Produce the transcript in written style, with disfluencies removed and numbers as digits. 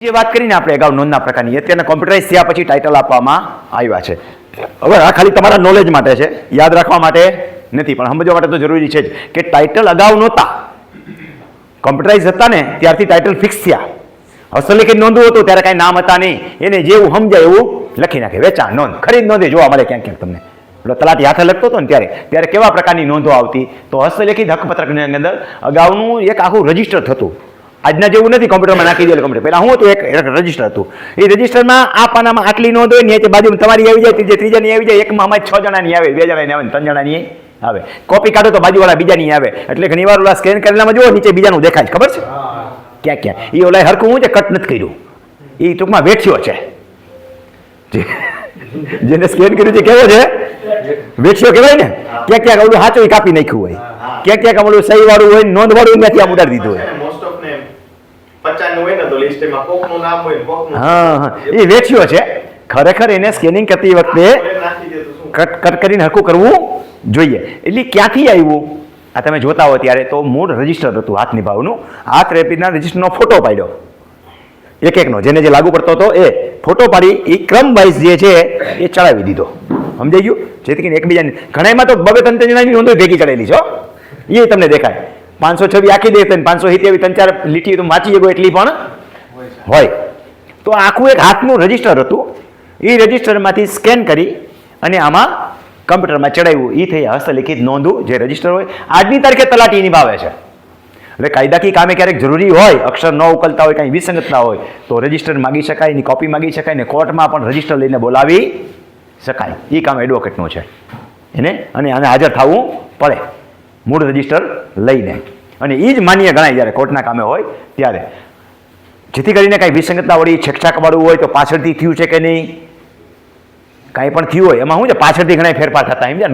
જે વાત કરીને આપણે અગાઉ નોંધના પ્રકારની અત્યારના કોમ્પ્યુટરાઇઝ થયા પછી ટાઇટલ આપવામાં આવ્યા છે. હવે આ ખાલી તમારા નોલેજ માટે છે, યાદ રાખવા માટે નથી, પણ સમજવા માટે તો જરૂરી છે જ કે ટાઇટલ અગાઉ નહોતા, કોમ્પ્યુટરાઇઝ હતા ને ત્યારથી ટાઇટલ ફિક્સ થયા. હસ્તલિખિત નોંધવું હતું ત્યારે કાંઈ નામ હતા નહીં, એને જેવું સમજાય એવું લખી નાખે. વેચાણ નોંધ, ખરીદ નોંધે જોવા મળે ક્યાંક ક્યાંક તમને. એટલે તલાટી હાથે લખતો હતો ને ત્યારે કેવા પ્રકારની નોંધો આવતી? તો હસ્તલિખિત હકપત્રકની અંદર અગાઉનું એક આખું રજિસ્ટર થતું. આજના જેવું નથી કોમ્પ્યુટરમાં નાખી દે કોમ્પ્યુટર. પહેલાં શું હતું? એક રજિસ્ટર હતું. એ રજિસ્ટરમાં આ પાનામાં આટલી નોંધ હોય, નીચે બાજુમાં તમારી આવી જાય, ત્રીજાની આવી જાય, એકમાં અમારે 6 જણાની આવે, 2 જણાની આવે, 3 જણાની આવે. કોપી કાઢો તો બાજુવાળા બીજાની આવે. એટલે ઘણી વાર ઓલા સ્કેન કરેલામાં જુઓ નીચે બીજાનું દેખાય, ખબર છે? ક્યાં ક્યાં એ ઓલા હરખું હું છે કટ નથી કર્યું, એ ટૂંકમાં વેઠ્યો છે. જેને સ્કેન કર્યું છે કેવો છે? વેઠ્યો કહેવાય ને. ક્યાંક ક્યાંક ઓલું સાચું એ કાપી નાખ્યું હોય, ક્યાંક ક્યાંક ઓલું સહી વાળું હોય, નોંધ વાળું ત્યાંથી આમ ઉડાડી દીધું હોય. હા, એ વેઠ્યો છે. ખરેખર એને સ્કેનિંગ કરતી વખતે કટ કરીને હરખું કરવું જોઈએ. એટલે ક્યાંથી આવ્યું આ તમે જોતા હો ત્યારે તો મૂળ રજિસ્ટર હતું હાથની ભાવનું. હાથ રેપીના રજિસ્ટરનો ફોટો પાડ્યો એક એકનો, જેને જે લાગુ પડતો હતો એ ફોટો પાડી એ ક્રમ વાઇઝ જે છે એ ચડાવી દીધો. સમજાઈ ગયું? જેથી કરીને એકબીજાને ઘણામાં તો 2-3 જણાની નોંધો ભેગી ચડેલી છે, એ તમને દેખાય. 506 આખી દે 570 3-4 લીટી તો વાંચી શકો એટલી પણ હોય. તો આખું એક હાથનું રજિસ્ટર હતું. એ રજિસ્ટરમાંથી સ્કેન કરી અને આમાં કમ્પ્યુટરમાં ચડાવ્યું. એ થઈ હસ્તલિખિત નોંધું જે રજિસ્ટર હોય. આજની તારીખે તલાટી નિભાવે છે. એટલે કાયદાકીય કામે ક્યારેક જરૂરી હોય, અક્ષર ન ઉકલતા હોય, કાંઈ વિસંગતતા હોય તો રજિસ્ટર માગી શકાય, એની કોપી માગી શકાય, ને કોર્ટમાં પણ રજિસ્ટર લઈને બોલાવી શકાય. એ કામ એડવોકેટનું છે એને, અને આને હાજર થવું પડે મૂળ રજિસ્ટર લઈને. અને એ જ માન્ય ગણાય જ્યારે કોર્ટના કામે હોય ત્યારે. જેથી કરીને કાંઈ વિસંગતતા વળી છેકછાકવાળું હોય તો પાછળથી થયું છે કે નહીં, કાંઈ પણ થયું હોય એમાં શું છે પાછળથી ઘણા ફેરફાર થતા. સમજ્યા?